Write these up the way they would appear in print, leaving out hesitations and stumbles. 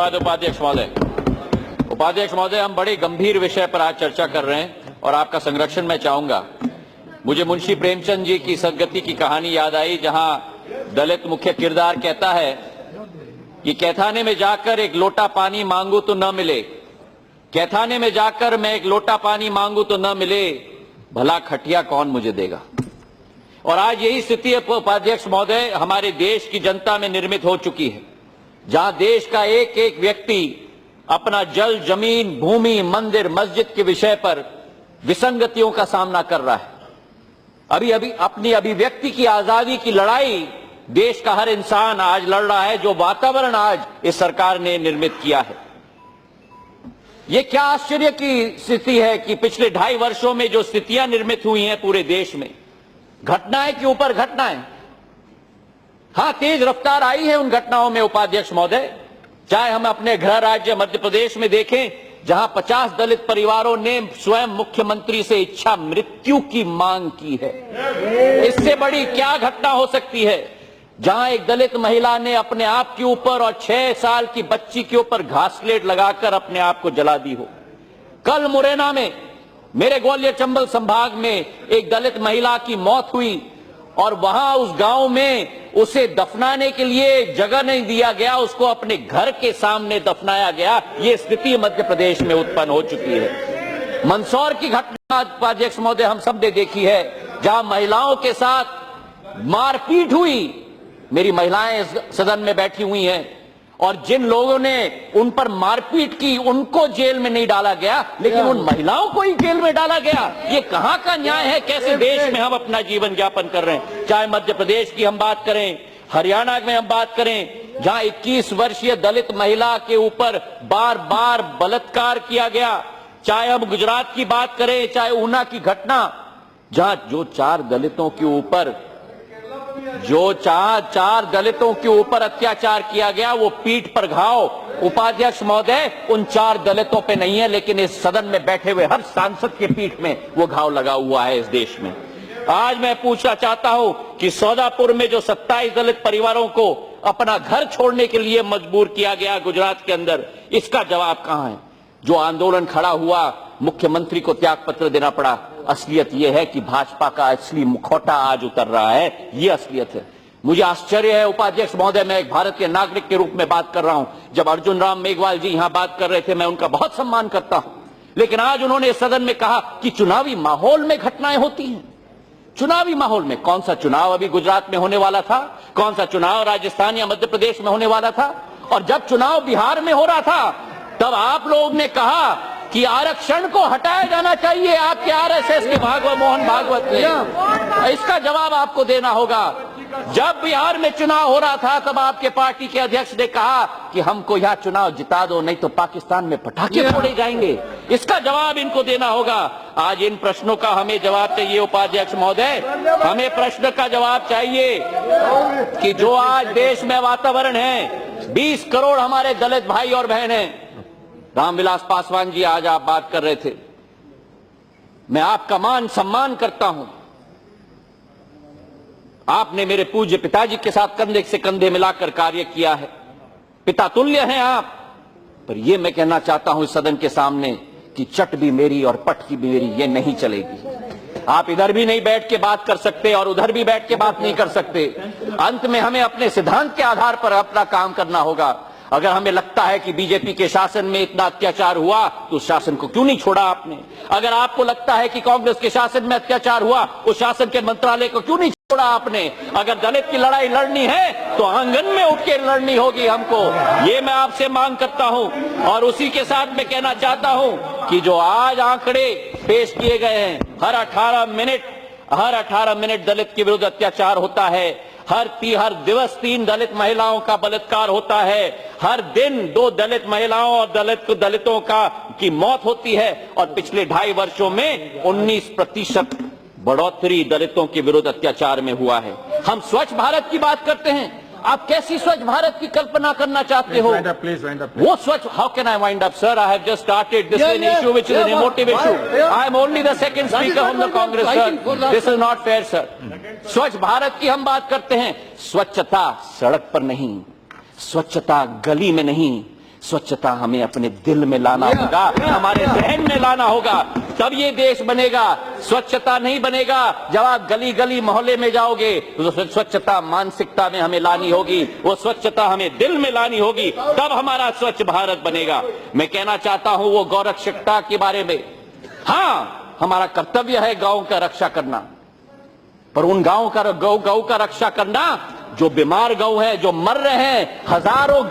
धन्यवाद उपाध्यक्ष महोदय। उपाध्यक्ष महोदय, हम बड़े गंभीर विषय पर आज चर्चा कर रहे हैं और आपका संरक्षण मैं चाहूंगा। मुझे मुंशी प्रेमचंद जी की सदगति की कहानी याद आई, जहां दलित मुख्य किरदार कहता है कि कैथाने में जाकर एक लोटा पानी मांगू तो न मिले, कैथाने में जाकर मैं एक लोटा पानी मांगू तो न मिले, भला खटिया कौन मुझे देगा। और आज यही स्थिति उपाध्यक्ष महोदय हमारे देश की जनता में निर्मित हो चुकी है, जहां देश का एक एक व्यक्ति अपना जल, जमीन, भूमि, मंदिर, मस्जिद के विषय पर विसंगतियों का सामना कर रहा है। अभी अभी अपनी अभिव्यक्ति की आजादी की लड़ाई देश का हर इंसान आज लड़ रहा है, जो वातावरण आज इस सरकार ने निर्मित किया है। यह क्या आश्चर्य की स्थिति है कि पिछले 2.5 वर्षों में जो स्थितियां निर्मित हुई हैं पूरे देश में, घटनाएं के ऊपर घटनाएं, हां तेज रफ्तार आई है उन घटनाओं में उपाध्यक्ष महोदय। चाहे हम अपने गृह राज्य मध्य प्रदेश में देखें, जहां 50 दलित परिवारों ने स्वयं मुख्यमंत्री से इच्छा मृत्यु की मांग की है। इससे बड़ी क्या घटना हो सकती है, जहां एक दलित महिला ने अपने आप के ऊपर और 6 साल की बच्ची के ऊपर घासलेट लगाकर अपने आप को जला दी हो। कल मुरैना में, मेरे ग्वालियर चंबल संभाग में एक दलित महिला की मौत हुई और वहां उस गांव में उसे दफनाने के लिए जगह नहीं दिया गया, उसको अपने घर के सामने दफनाया गया। यह स्थिति मध्य प्रदेश में उत्पन्न हो चुकी है। मंदसौर की घटना उपाध्यक्ष महोदय हम सब ने देखी है, जहां महिलाओं के साथ मारपीट हुई। मेरी महिलाएं सदन में बैठी हुई हैं, और जिन लोगों ने उन पर मारपीट की उनको जेल में नहीं डाला गया, लेकिन उन महिलाओं को ही जेल में डाला गया। ये कहां का न्याय है? कैसे देश में हम अपना जीवन यापन कर रहे हैं? चाहे मध्य प्रदेश की हम बात करें, हरियाणा में हम बात करें, जहां 21 वर्षीय दलित महिला के ऊपर बार बार बलात्कार किया गया, चाहे हम गुजरात की बात करें, चाहे ऊना की घटना, जहां जो 4 दलितों के ऊपर अत्याचार किया गया, वो पीठ पर घाव उपाध्यक्ष महोदय उन 4 दलितों पे नहीं है, लेकिन इस सदन में बैठे हुए हर सांसद के पीठ में वो घाव लगा हुआ है इस देश में। आज मैं पूछना चाहता हूं कि सौदापुर में जो 27 दलित परिवारों को अपना घर छोड़ने के लिए मजबूर किया गया गुजरात के अंदर, इसका जवाब कहां है? जो आंदोलन खड़ा हुआ, मुख्यमंत्री को त्याग पत्र देना पड़ा। असलियत यह है कि भाजपा का असली मुखौटा आज उतर रहा है, यह असलियत है। मुझे आश्चर्य है उपाध्यक्ष महोदय, मैं एक भारत के नागरिक के रूप में बात कर रहा हूं। जब अर्जुन राम मेघवाल जी यहां बात कर रहे थे, मैं उनका बहुत सम्मान करता हूं, लेकिन आज उन्होंने सदन में कहा कि चुनावी माहौल में घटनाएं होती हैं। चुनावी माहौल में कौन सा चुनाव अभी गुजरात में होने वाला था? कौन सा चुनाव राजस्थान या मध्य प्रदेश में होने वाला था? और जब चुनाव बिहार में हो रहा था, तब आप लोगों ने कहा कि आरक्षण को हटाया जाना चाहिए, आपके आरएसएस के मोहन भागवत ने। इसका जवाब आपको देना होगा। जब बिहार में चुनाव हो रहा था, तब आपके पार्टी के अध्यक्ष ने कहा कि हमको यह चुनाव जिता दो, नहीं तो पाकिस्तान में पटाखे फोड़े जाएंगे। इसका जवाब इनको देना होगा। आज इन प्रश्नों का हमें जवाब चाहिए उपाध्यक्ष महोदय। हमें प्रश्न का जवाब चाहिए कि जो आज देश में वातावरण है, 20 करोड़ हमारे दलित भाई और बहन हैं। रामविलास पासवान जी, आज आप बात कर रहे थे, मैं आपका मान सम्मान करता हूं। आपने मेरे पूज्य पिताजी के साथ कंधे से कंधे मिलाकर कार्य किया है, पिता तुल्य हैं आप। पर यह मैं कहना चाहता हूं इस सदन के सामने कि चट भी मेरी और पट की भी मेरी, ये नहीं चलेगी। आप इधर भी नहीं बैठ के बात कर सकते और उधर भी बैठ के बात नहीं कर सकते। अंत में हमें अपने सिद्धांत के आधार पर अपना काम करना होगा। अगर हमें लगता है कि बीजेपी के शासन में इतना अत्याचार हुआ, तो उस शासन को क्यों नहीं छोड़ा आपने? अगर आपको लगता है कि कांग्रेस के शासन में अत्याचार हुआ, उस शासन के मंत्रालय को क्यों नहीं छोड़ा आपने? अगर दलित की लड़ाई लड़नी है तो आंगन में उठ के लड़नी होगी हमको। ये मैं आपसे मांग करता हूं। और उसी के साथ मैं कहना चाहता हूं कि जो आज आंकड़े पेश किए गए हैं, हर 18 मिनट दलित के विरुद्ध अत्याचार होता है, हर दिवस 3 दलित महिलाओं का बलात्कार होता है, हर दिन 2 दलित महिलाओं और दलितों की मौत होती है, और पिछले 2.5 वर्षों में 19% बढ़ोतरी दलितों के विरुद्ध अत्याचार में हुआ है। हम स्वच्छ भारत की बात करते हैं, आप कैसी स्वच्छ भारत की कल्पना करना चाहते हो? वो स्वच्छ, how can I wind up sir? I have just started this issue which is an emotive issue. I am only the second speaker from the Congress sir, this is not fair sir. स्वच्छ भारत की हम बात करते हैं, स्वच्छता सड़क पर नहीं, स्वच्छता गली में नहीं, स्वच्छता हमें अपने दिल में लाना होगा, हमारे जहन में लाना होगा, तब ये देश बनेगा। स्वच्छता नहीं बनेगा जब आप गली गली मोहल्ले में जाओगे, तो स्वच्छता मानसिकता में हमें लानी होगी, वो स्वच्छता हमें दिल में लानी होगी, तब हमारा स्वच्छ भारत बनेगा। मैं कहना चाहता हूं वो गौरक्षकता के बारे में, हाँ हमारा कर्तव्य है गांव का रक्षा करना, पर उन गौ का रक्षा करना जो बीमार गौ है, जो मर रहे हैं, हजारों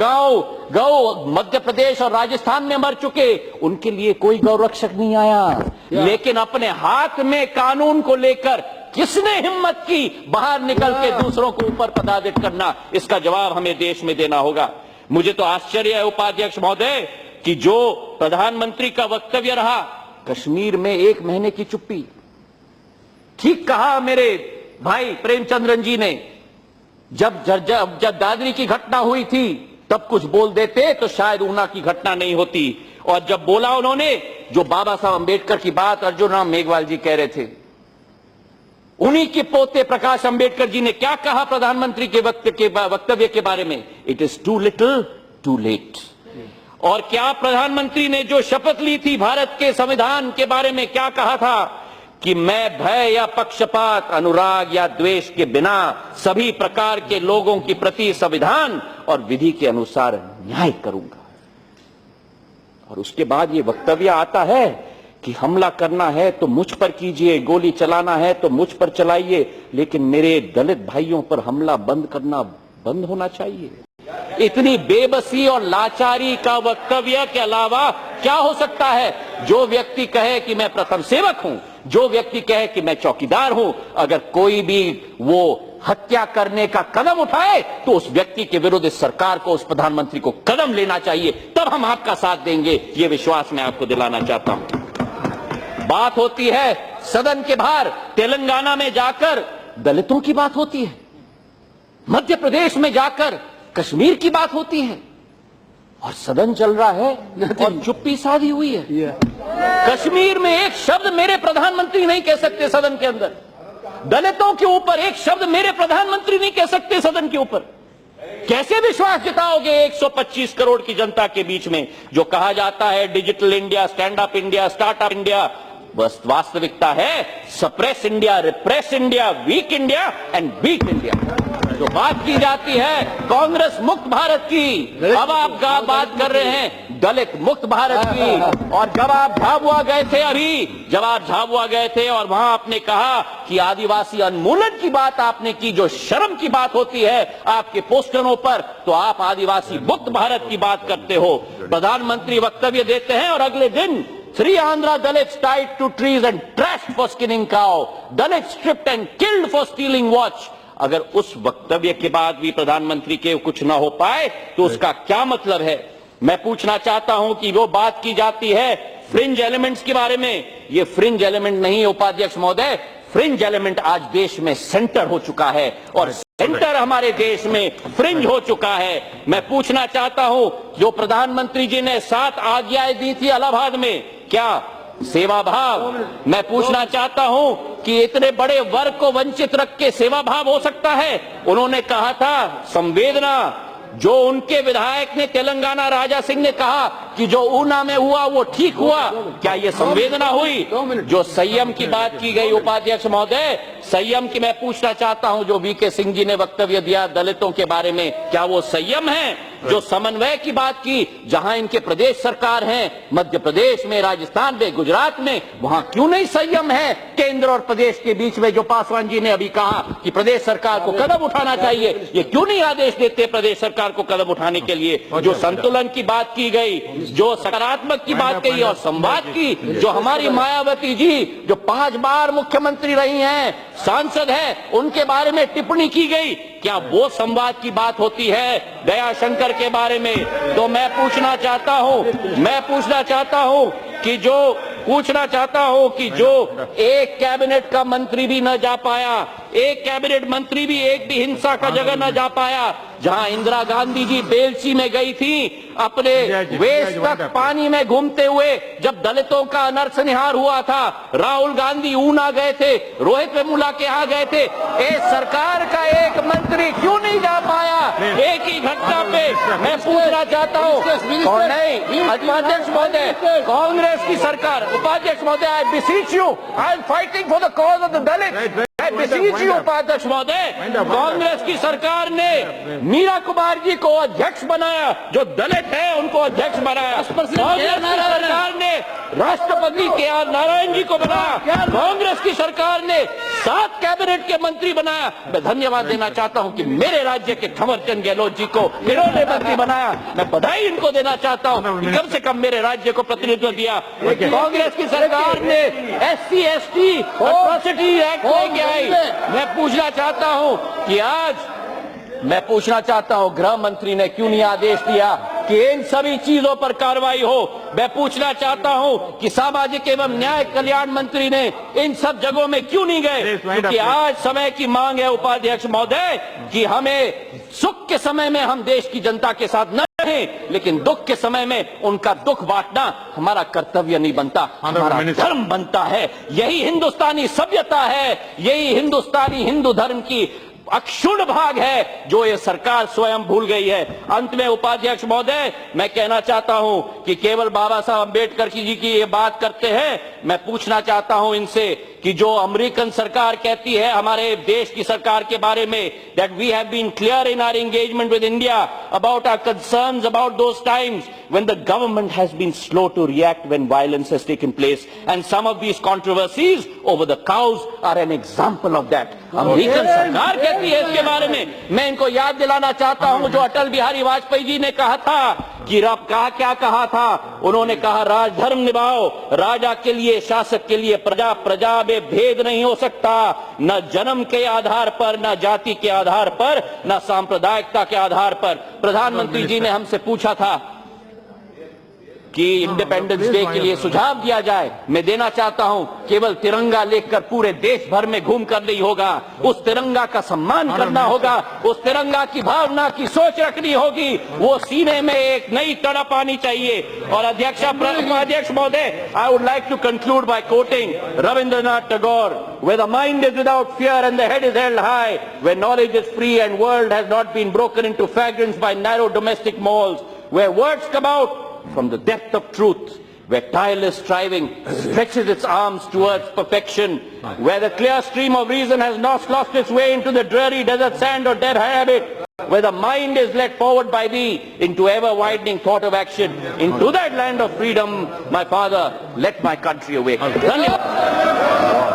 गौ मध्य प्रदेश और राजस्थान में मर चुके, उनके लिए कोई गौ रक्षक नहीं आया। लेकिन अपने हाथ में कानून को लेकर किसने हिम्मत की बाहर निकल के दूसरों को ऊपर पदाधित करना, इसका जवाब हमें देश में देना होगा। मुझे तो आश्चर्य है उपाध्यक्ष महोदय कि जो प्रधानमंत्री का वक्तव्य रहा, कश्मीर में 1 महीने की चुप्पी। ठीक कहा मेरे भाई प्रेमचंद्रन जी ने, जब दादरी की घटना हुई थी तब कुछ बोल देते तो शायद ऊना की घटना नहीं होती। और जब बोला उन्होंने, जो बाबा साहब अंबेडकर की बात अर्जुन राम मेघवाल जी कह रहे थे, उन्हीं के पोते प्रकाश अंबेडकर जी ने क्या कहा प्रधानमंत्री के वक्तव्य के बारे में, it is too little too late. और क्या प्रधानमंत्री ने जो शपथ ली थी भारत के संविधान के बारे में, क्या कहा था कि मैं भय या पक्षपात, अनुराग या द्वेष के बिना सभी प्रकार के लोगों के प्रति संविधान और विधि के अनुसार न्याय करूंगा। और उसके बाद ये वक्तव्य आता है कि हमला करना है तो मुझ पर कीजिए, गोली चलाना है तो मुझ पर चलाइए, लेकिन मेरे दलित भाइयों पर हमला बंद करना बंद होना चाहिए। इतनी बेबसी और लाचारी का वक्तव्य के अलावा क्या हो सकता है? जो व्यक्ति कहे कि मैं प्रथम सेवक हूं, जो व्यक्ति कहे कि मैं चौकीदार हूं, अगर कोई भी वो हत्या करने का कदम उठाए तो उस व्यक्ति के विरुद्ध इस सरकार को, उस प्रधानमंत्री को कदम लेना चाहिए, तब हम आपका साथ देंगे। ये विश्वास मैं आपको दिलाना चाहता हूं। बात होती है सदन के बाहर, तेलंगाना में जाकर दलितों की बात होती है, मध्य प्रदेश में जाकर कश्मीर की बात होती है, और सदन चल रहा है और चुप्पी साधी हुई है। कश्मीर में एक शब्द मेरे प्रधानमंत्री नहीं कह सकते सदन के अंदर, दलितों के ऊपर एक शब्द मेरे प्रधानमंत्री नहीं कह सकते सदन के ऊपर। कैसे विश्वास जताओगे 125 करोड़ की जनता के बीच में? जो कहा जाता है digital India, stand up India, startup India, बस वास्तविकता है suppress India, repress India, weak India and beat India. जो बात की जाती है कांग्रेस मुक्त भारत की, अब आप बात कर रहे हैं दलित मुक्त भारत की। और जब आप झाबुआ गए थे, जब आप झाबुआ गए थे और वहां आपने कहा कि आदिवासी उन्मूलन की बात आपने की, जो शर्म की बात होती है आपके पोस्टरों पर, तो आप आदिवासी मुक्त भारत की बात करते हो। प्रधानमंत्री वक्तव्य देते हैं और अगले दिन 3 Andhra Dalits tied to trees and trashed for skinning cow, Dalits stripped and killed for stealing watch। अगर उस वक्तव्य के बाद भी प्रधानमंत्री के कुछ ना हो पाए तो उसका क्या मतलब है? मैं पूछना चाहता हूं कि वो बात की जाती है फ्रिंज एलिमेंट्स के बारे में, ये फ्रिंज एलिमेंट नहीं उपाध्यक्ष महोदय, फ्रिंज एलिमेंट आज देश में सेंटर हो चुका है और सेंटर हमारे देश में फ्रिंज हो चुका है। मैं पूछना चाहता हूं, जो प्रधानमंत्री जी ने 7 आज्ञाएं दी थी इलाहाबाद में, क्या सेवा भाव? मैं पूछना चाहता हूं कि इतने बड़े वर्ग को वंचित रख के सेवा भाव हो सकता है? उन्होंने कहा था संवेदना, जो उनके विधायक ने तेलंगाना राजा सिंह ने कहा कि जो ऊना में हुआ वो ठीक हुआ, क्या ये संवेदना हुई? जो संयम की बात की गई उपाध्यक्ष महोदय, संयम की मैं पूछना चाहता हूं, जो वीके सिंह जी ने वक्तव्य दिया दलितों के बारे में, क्या वो संयम है? जो समन्वय की बात की, जहां इनके प्रदेश सरकार है, मध्य प्रदेश में, राजस्थान में, गुजरात में, वहां क्यों नहीं संयम है केंद्र और प्रदेश के बीच में? जो पासवान जी ने अभी कहा कि प्रदेश सरकार को कदम उठाना चाहिए, ये क्यों नहीं आदेश देते प्रदेश सरकार को कदम उठाने के लिए? जो संतुलन की बात की गई, जो सकारात्मक की बात कही और संवाद की, जो हमारी मायावती जी जो 5 बार मुख्यमंत्री रही हैं, सांसद है, उनके बारे में टिप्पणी की गई, क्या वो संवाद की बात होती है दयाशंकर के बारे में? तो मैं पूछना चाहता हूं कि जो एक कैबिनेट का मंत्री भी न जा पाया, एक कैबिनेट मंत्री भी एक भी हिंसा का जगह न जा पाया। जहां इंदिरा गांधी जी बेलची में गई थी अपने वेस्ट तक पानी में घूमते हुए, जब दलितों का नरसंहार हुआ था, राहुल गांधी ऊना गए थे, रोहित वेमुला के यहाँ गए थे। इस सरकार का एक मंत्री क्यों नहीं जा पाया एक ही घटना पे? मैं पूछना चाहता हूँ। और नहीं, अध्यक्ष महोदय, कांग्रेस की सरकार, उपाध्यक्ष महोदय, I beseech you, I am fighting for the cause of the Dalit. उपाध्यक्ष महोदय, कांग्रेस की सरकार ने मीरा कुमार जी को अध्यक्ष बनाया, जो दलित है उनको अध्यक्ष बनाया। कांग्रेस की सरकार ने राष्ट्रपति के.आर. नारायण जी को बनाया। कांग्रेस की सरकार ने 7 कैबिनेट के मंत्री बनाया। मैं धन्यवाद देना चाहता हूं कि मेरे राज्य के थवरचंद गहलोत जी को इन्होंने मंत्री बनाया। मैं बधाई इनको देना चाहता हूं कि कम से कम मेरे राज्य को प्रतिनिधित्व दिया। कांग्रेस की सरकार ने SC ST एट्रोसिटी एक्ट लेके आई। मैं पूछना चाहता हूं गृह मंत्री ने क्यों नहीं आदेश दिया कि इन सभी चीजों पर कार्रवाई हो। मैं पूछना चाहता हूं कि सामाजिक एवं न्याय कल्याण मंत्री ने इन सब जगहों में क्यों नहीं गए? क्योंकि आज समय की मांग है उपाध्यक्ष महोदय कि हमें सुख के समय में हम देश की जनता के साथ न रहें, लेकिन दुख के समय में उनका दुख बांटना हमारा कर्तव्य नहीं बनता, हमारा धर्म बनता है। यही हिंदुस्तानी सभ्यता है, यही हिंदुस्तानी हिंदू धर्म की अक्षुण्ण भाग है जो ये सरकार स्वयं भूल गई है। अंत में उपाध्यक्ष महोदय, मैं कहना चाहता हूं कि केवल बाबा साहब अम्बेडकर जी की ये बात करते हैं। मैं पूछना चाहता हूं इनसे कि जो अमेरिकन सरकार कहती है हमारे देश की सरकार के बारे में, that we have been clear in our engagement with India about our concerns about those times when the government has been slow to react when violence has taken place, and some of these controversies over the cows are an example of that. American सरकार कहती है इसके बारे में। मैं इनको याद दिलाना चाहता हूं जो अटल बिहारी वाजपेयी जी ने कहा था कि क्या कहा था? उन्होंने कहा राजधर्म निभाओ, राजा के लिए, शासक के लिए प्रजा, प्रजा में भेद नहीं हो सकता, न जन्म के आधार पर, न जाति के आधार पर, न सांप्रदायिकता के आधार पर। प्रधानमंत्री जी ने हमसे पूछा था कि इंडिपेंडेंस डे के लिए सुझाव दिया जाए। मैं देना चाहता हूं केवल तिरंगा लेकर पूरे देश भर में घूम कर नहीं होगा, उस तिरंगा का सम्मान करना होगा, उस तिरंगा की भावना की सोच रखनी होगी, वो सीने में एक नई तड़प आनी चाहिए। और अध्यक्ष महोदय, I would like to conclude by quoting Rabindranath Tagore, where the mind is without fear and the head is held high, where knowledge is free and world has not been broken into fragments by narrow domestic moles, where words come out from the depth of truth, where tireless striving stretches its arms towards perfection, where the clear stream of reason has not lost its way into the dreary desert sand or dead habit, where the mind is led forward by thee into ever widening thought of action, into that land of freedom, my father, let my country awake. धन्यवाद।